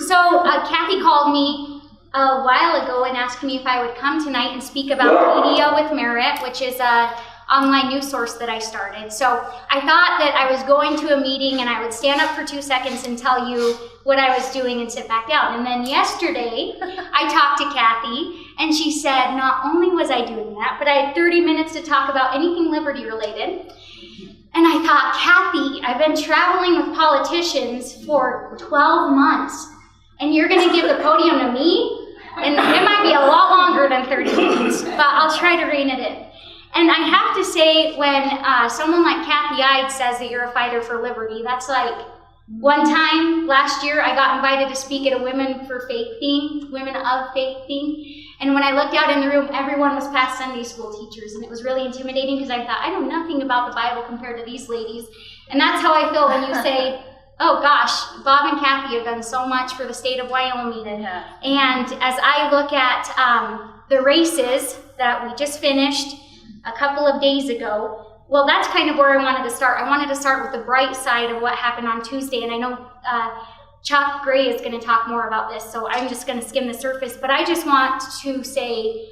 So Kathy called me a while ago and asked me if I would come tonight and speak about Media with Merit, which is a online news source that I started. So I thought that I was going to a meeting and I would stand up for 2 seconds and tell you what I was doing and sit back down. And then yesterday, I talked to Kathy and she said, not only was I doing that, but I had 30 minutes to talk about anything liberty related. And I thought, Kathy, I've been traveling with politicians for 12 months and you're gonna give the podium to me? And it might be a lot longer than 30 minutes, but I'll try to rein it in. And I have to say, when someone like Kathy Ide says that you're a fighter for liberty, that's like, one time last year I got invited to speak at a Women of Faith theme, and when I looked out in the room, everyone was past Sunday school teachers, and it was really intimidating because I thought, I know nothing about the Bible compared to these ladies. And that's how I feel when you say, oh gosh, Bob and Kathy have done so much for the state of Wyoming. And as I look at the races that we just finished a couple of days ago, well, that's kind of where I wanted to start. I wanted to start with the bright side of what happened on Tuesday, and I know Chuck Gray is going to talk more about this, so I'm just going to skim the surface. But I just want to say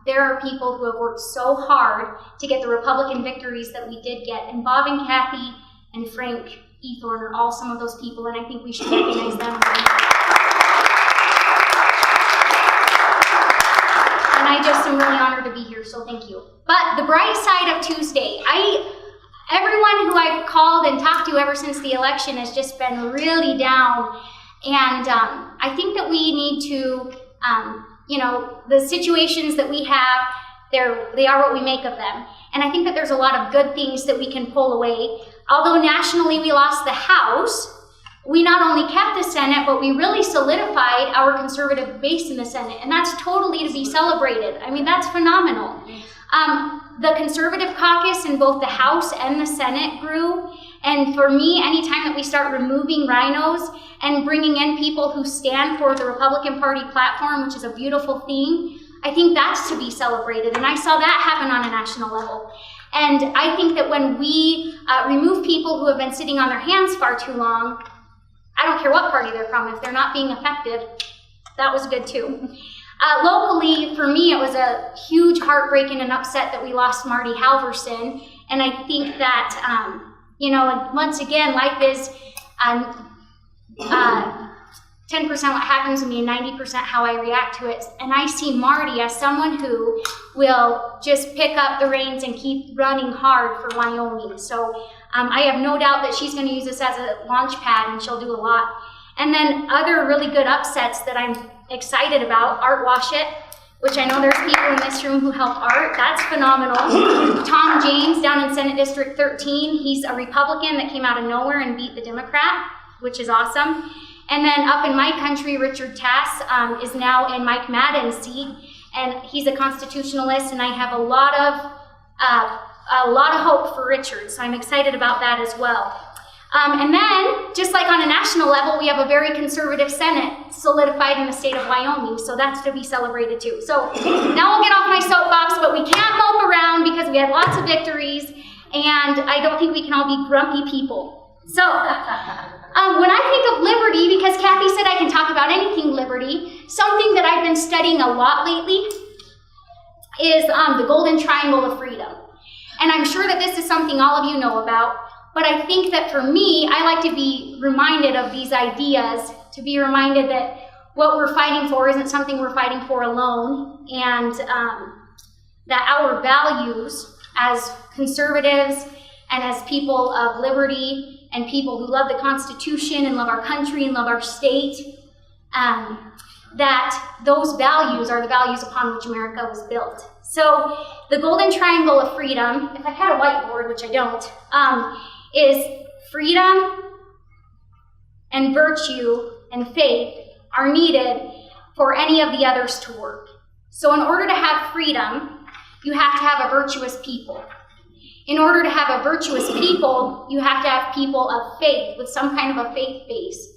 there are people who have worked so hard to get the Republican victories that we did get, and Bob and Kathy and Frank Ethorn are all some of those people, and I think we should recognize them. And I just am really honored to be here, so thank you. But the bright side of Tuesday, everyone who I've called and talked to ever since the election has just been really down. And I think that we need to, the situations that we have, they are what we make of them. And I think that there's a lot of good things that we can pull away. Although nationally we lost the House, we not only kept the Senate, but we really solidified our conservative base in the Senate. And that's totally to be celebrated. I mean, that's phenomenal. The conservative caucus in both the House and the Senate grew. And for me, anytime that we start removing rhinos and bringing in people who stand for the Republican Party platform, which is a beautiful thing, I think that's to be celebrated. And I saw that happen on a national level. And I think that when we remove people who have been sitting on their hands far too long, I don't care what party they're from, if they're not being effective, that was good too. Locally, for me, it was a huge heartbreak and an upset that we lost Marty Halverson. And I think that, once again, life is 10% what happens to me and 90% how I react to it. And I see Marty as someone who will just pick up the reins and keep running hard for Wyoming. So I have no doubt that she's going to use this as a launch pad and she'll do a lot. And then other really good upsets that I'm excited about, Art Washit, which I know there's people in this room who help Art. That's phenomenal. Tom James down in Senate District 13, he's a Republican that came out of nowhere and beat the Democrat, which is awesome. And then up in my country, Richard Tass is now in Mike Madden's seat, and he's a constitutionalist, and I have a lot of hope for Richard, so I'm excited about that as well. And then, just like on a national level, we have a very conservative Senate solidified in the state of Wyoming, so that's to be celebrated too. So now I'll get off my soapbox, but we can't mope around because we had lots of victories, and I don't think we can all be grumpy people. So when I think of liberty, because Kathy said I can talk about anything liberty, something that I've been studying a lot lately is the Golden Triangle of Freedom. And I'm sure that this is something all of you know about. But I think that for me, I like to be reminded of these ideas, to be reminded that what we're fighting for isn't something we're fighting for alone, and that our values as conservatives and as people of liberty and people who love the Constitution and love our country and love our state, that those values are the values upon which America was built. So the Golden Triangle of Freedom, if I had a whiteboard, which I don't, is freedom and virtue and faith are needed for any of the others to work. So in order to have freedom, you have to have a virtuous people. In order to have a virtuous people, you have to have people of faith with some kind of a faith base.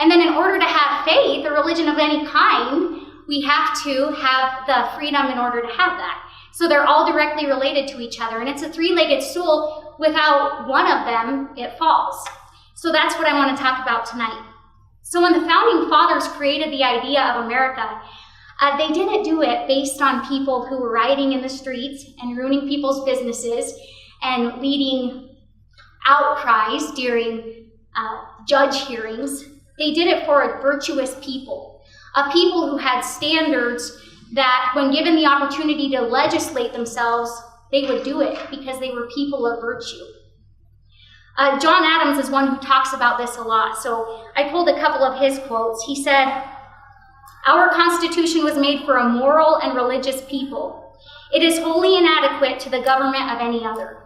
And then in order to have faith, a religion of any kind, we have to have the freedom in order to have that. So they're all directly related to each other. And it's a three-legged stool. Without one of them, it falls. So that's what I want to talk about tonight. So when the Founding Fathers created the idea of America, they didn't do it based on people who were rioting in the streets and ruining people's businesses and leading outcries during judge hearings. They did it for a virtuous people, a people who had standards that when given the opportunity to legislate themselves, they would do it because they were people of virtue. John Adams is one who talks about this a lot, so I pulled a couple of his quotes. He said, "Our Constitution was made for a moral and religious people. It is wholly inadequate to the government of any other."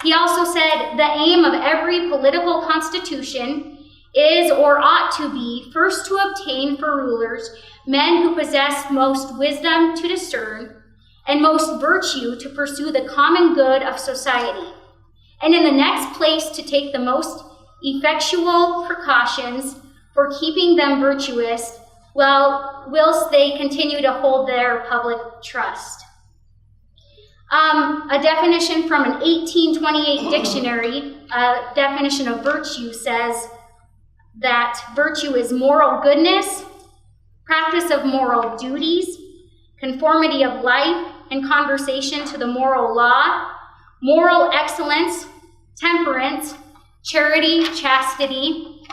He also said, "The aim of every political constitution is or ought to be first to obtain for rulers men who possess most wisdom to discern and most virtue to pursue the common good of society, and in the next place to take the most effectual precautions for keeping them virtuous whilst they continue to hold their public trust." A definition from an 1828 dictionary, a definition of virtue says that virtue is moral goodness, practice of moral duties, conformity of life and conversation to the moral law, moral excellence, temperance, charity, chastity,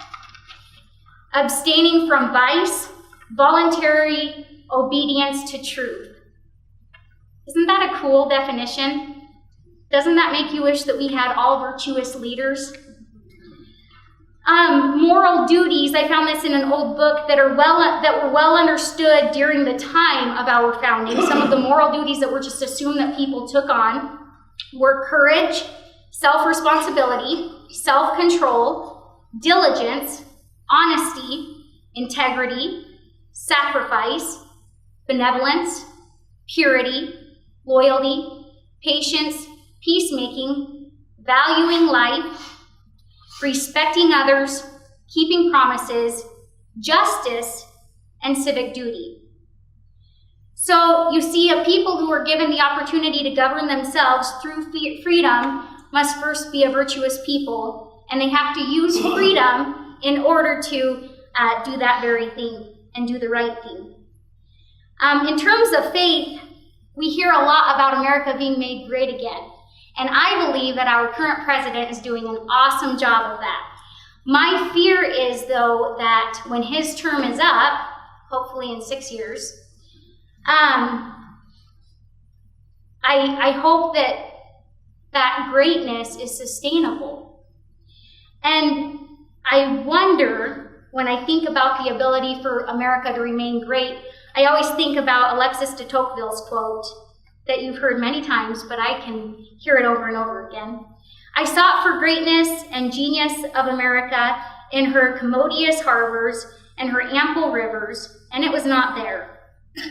abstaining from vice, voluntary obedience to truth. Isn't that a cool definition? Doesn't that make you wish that we had all virtuous leaders? Moral duties, I found this in an old book that were well understood during the time of our founding. Some of the moral duties that were just assumed that people took on were courage, self-responsibility, self-control, diligence, honesty, integrity, sacrifice, benevolence, purity, loyalty, patience, peacemaking, valuing life, respecting others, keeping promises, justice, and civic duty. So you see, a people who are given the opportunity to govern themselves through freedom must first be a virtuous people, and they have to use freedom in order to do that very thing and do the right thing. In terms of faith, we hear a lot about America being made great again. And I believe that our current president is doing an awesome job of that. My fear is, though, that when his term is up, hopefully in 6 years, I hope that greatness is sustainable. And I wonder, when I think about the ability for America to remain great, I always think about Alexis de Tocqueville's quote that you've heard many times, but I can hear it over and over again. "I sought for greatness and genius of America in her commodious harbors and her ample rivers, and it was not there.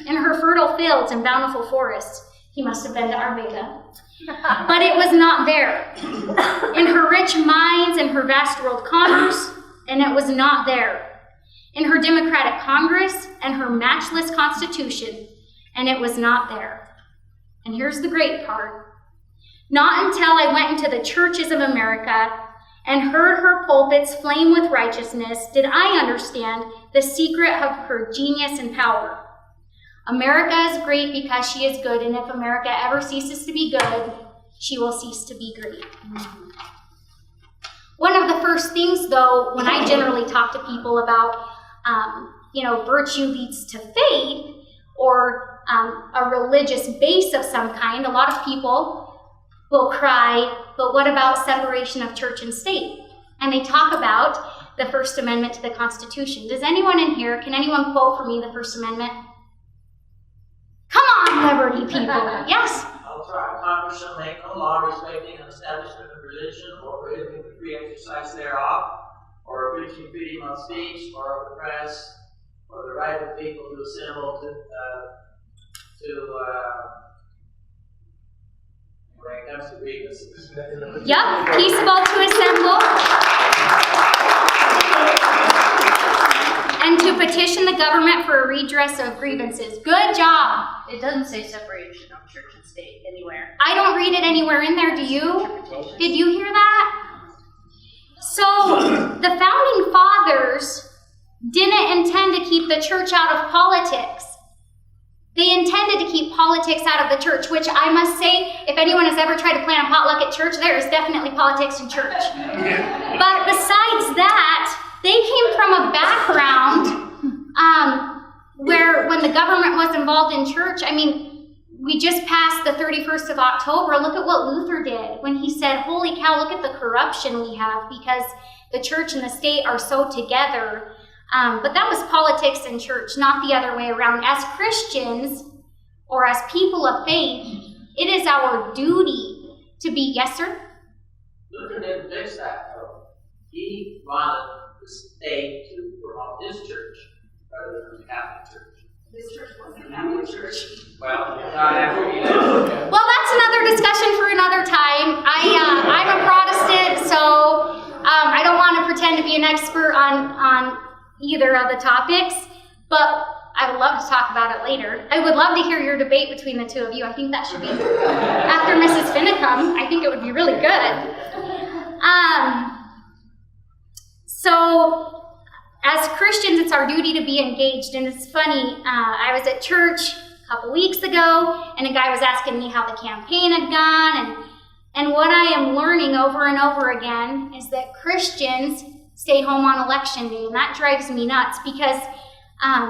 In her fertile fields and bountiful forests," he must have been to Arvada, "but it was not there. In her rich mines and her vast world commerce, and it was not there. In her democratic Congress and her matchless Constitution, and it was not there." And here's the great part. "Not until I went into the churches of America and heard her pulpits flame with righteousness did I understand the secret of her genius and power. America is great because she is good, and if America ever ceases to be good, she will cease to be great." One of the first things, though, when I generally talk to people about, virtue leads to faith, or a religious base of some kind, a lot of people will cry, "But what about separation of church and state?" And they talk about the First Amendment to the Constitution. Does anyone in here, can anyone quote for me the First Amendment? Come on, liberty people. Yes? I'll try. "Congress shall make no law respecting an establishment of religion or prohibiting the free exercise thereof, or abridging freedom of speech or of the press, or the right of people to assemble when it comes to grievances." Yep, peaceable to assemble. "And to petition the government for a redress of grievances." Good job. It doesn't say separation of church and state anywhere. I don't read it anywhere in there, do you? Did you hear that? So, the Founding Fathers didn't intend to keep the church out of politics. They intended to keep politics out of the church, which I must say, if anyone has ever tried to plan a potluck at church, there is definitely politics in church. But besides that, they came from a background where when the government was involved in church, I mean, we just passed the 31st of October. Look at what Luther did when he said, holy cow, look at the corruption we have because the church and the state are so together. But that was politics in church, not the other way around. As Christians, or as people of faith, it is our duty to be, yes, sir? Luther didn't fix that, though. He wanted the state to promote his church rather than the Catholic Church. His church wasn't a Catholic church. Well, not after he did. Well, that's another discussion for another time. I'm a Protestant, so I don't want to pretend to be an expert on either of the topics, but I would love to talk about it later. I would love to hear your debate between the two of you. I think that should be after Mrs. Finicum. I think it would be really good. So, as Christians, it's our duty to be engaged, and it's funny, I was at church a couple weeks ago, and a guy was asking me how the campaign had gone, and what I am learning over and over again is that Christians stay home on election day, and that drives me nuts because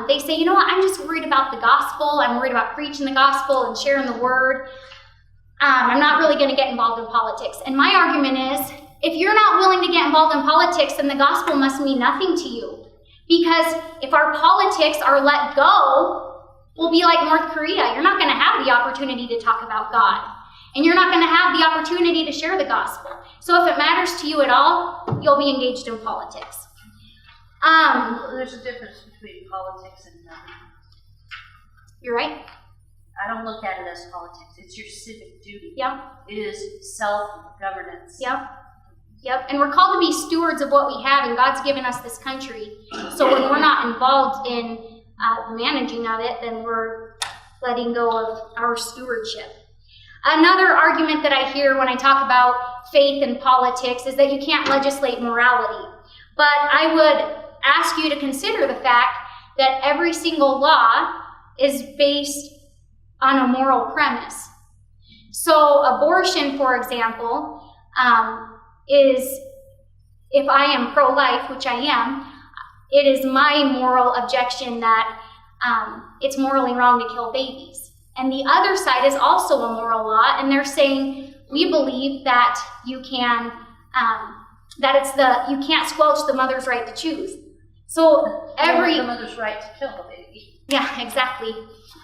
they say, you know what, I'm just worried about the gospel, I'm worried about preaching the gospel and sharing the word. I'm not really going to get involved in politics. And my argument is, if you're not willing to get involved in politics, then the gospel must mean nothing to you. Because if our politics are let go, we'll be like North Korea. You're not going to have the opportunity to talk about God. And you're not going to have the opportunity to share the gospel. So if it matters to you at all, you'll be engaged in politics. There's a difference between politics and government. You're right. I don't look at it as politics. It's your civic duty. Yep. It is self-governance. Yep. And we're called to be stewards of what we have, and God's given us this country. So when we're not involved in the managing of it, then we're letting go of our stewardship. Another argument that I hear when I talk about faith and politics is that you can't legislate morality. But I would ask you to consider the fact that every single law is based on a moral premise. So abortion, for example, is, if I am pro-life, which I am, it is my moral objection that it's morally wrong to kill babies. And the other side is also a moral law, and they're saying, we believe that you can, you can't squelch the mother's right to choose. So The mother's right to kill the baby. Yeah, exactly.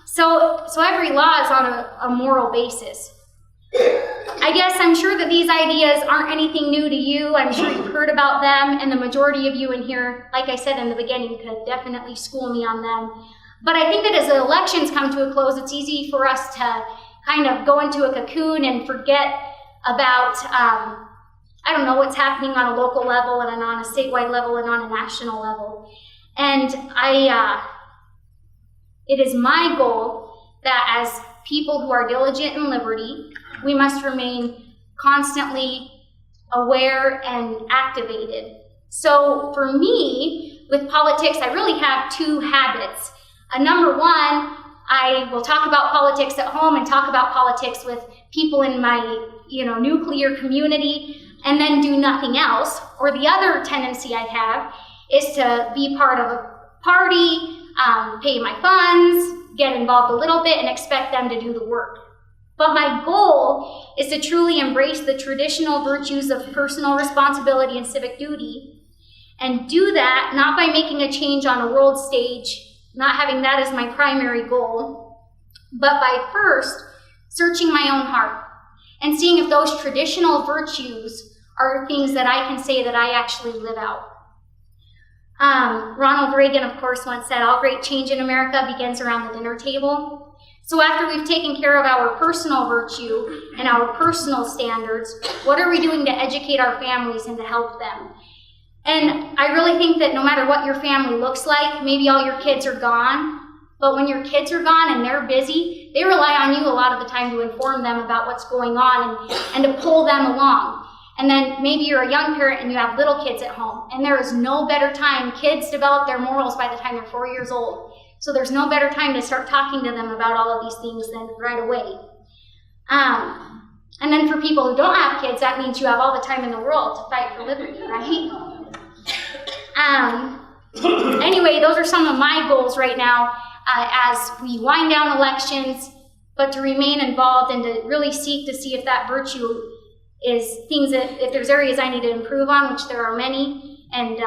So every law is on a moral basis. I guess I'm sure that these ideas aren't anything new to you. I'm sure you've heard about them, and the majority of you in here, like I said in the beginning, could definitely school me on them. But I think that as the elections come to a close, it's easy for us to kind of go into a cocoon and forget about, I don't know, what's happening on a local level and on a statewide level and on a national level. And it is my goal that as people who are diligent in liberty, we must remain constantly aware and activated. So for me, with politics, I really have two habits. Number one, I will talk about politics at home and talk about politics with people in my, nuclear community, and then do nothing else. Or the other tendency I have is to be part of a party, pay my funds, get involved a little bit, and expect them to do the work. But my goal is to truly embrace the traditional virtues of personal responsibility and civic duty, and do that not by making a change on a world stage, not having that as my primary goal, but by first searching my own heart and seeing if those traditional virtues are things that I can say that I actually live out. Ronald Reagan, of course, once said, all great change in America begins around the dinner table. So after we've taken care of our personal virtue and our personal standards, what are we doing to educate our families and to help them? And I really think that no matter what your family looks like, maybe all your kids are gone, but when your kids are gone and they're busy, they rely on you a lot of the time to inform them about what's going on and to pull them along. And then maybe you're a young parent and you have little kids at home, and there is no better time. Kids develop their morals by the time they're 4 years old. So there's no better time to start talking to them about all of these things than right away. And then for people who don't have kids, that means you have all the time in the world to fight for liberty, right? Anyway, those are some of my goals right now as we wind down elections, but to remain involved and to really seek to see if that virtue is things that, if there's areas I need to improve on, which there are many, and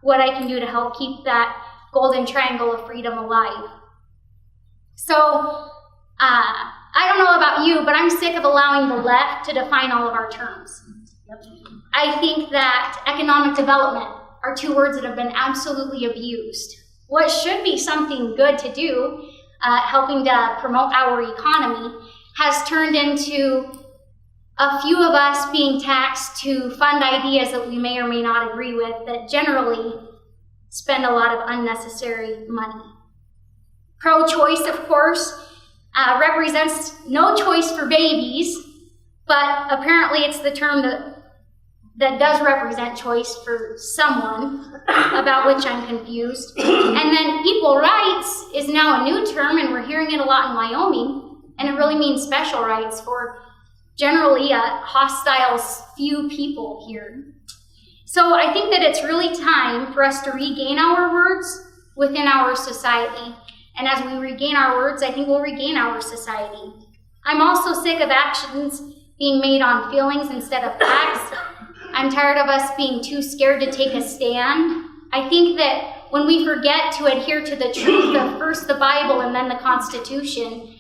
what I can do to help keep that golden triangle of freedom alive. So, I don't know about you, but I'm sick of allowing the left to define all of our terms. I think that economic development are two words that have been absolutely abused. What should be something good to do, helping to promote our economy, has turned into a few of us being taxed to fund ideas that we may or may not agree with that generally spend a lot of unnecessary money. Pro-choice, of course, represents no choice for babies, but apparently it's the term that does represent choice for someone, about which I'm confused. And then equal rights is now a new term, and we're hearing it a lot in Wyoming, and it really means special rights for generally hostile few people here. So I think that it's really time for us to regain our words within our society. And as we regain our words, I think we'll regain our society. I'm also sick of actions being made on feelings instead of facts. I'm tired of us being too scared to take a stand. I think that when we forget to adhere to the truth of first the Bible and then the Constitution,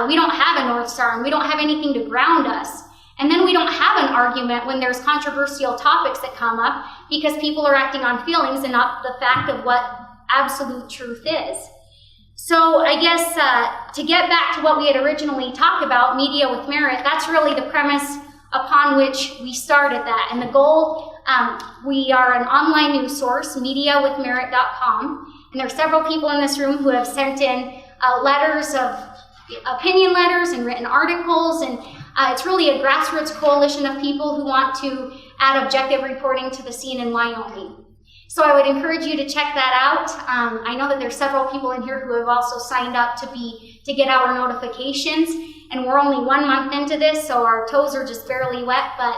we don't have a North Star and we don't have anything to ground us. And then we don't have an argument when there's controversial topics that come up because people are acting on feelings and not the fact of what absolute truth is. So I guess to get back to what we had originally talked about, media with merit, that's really the premise upon which we started that. And the goal, we are an online news source, mediawithmerit.com, and there are several people in this room who have sent in letters of opinion letters and written articles, and it's really a grassroots coalition of people who want to add objective reporting to the scene in Wyoming. So I would encourage you to check that out. I know that there's several people in here who have also signed up to get our notifications, and we're only 1 month into this, so our toes are just barely wet, but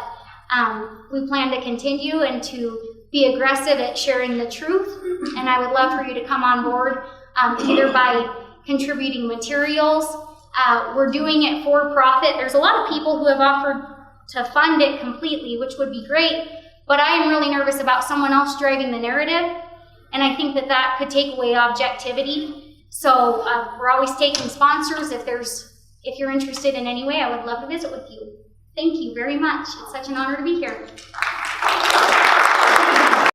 we plan to continue and to be aggressive at sharing the truth, and I would love for you to come on board either by contributing materials. We're doing it for profit. There's a lot of people who have offered to fund it completely, which would be great, but I am really nervous about someone else driving the narrative, and I think that that could take away objectivity. So we're always taking sponsors. If you're interested in any way, I would love to visit with you. Thank you very much. It's such an honor to be here.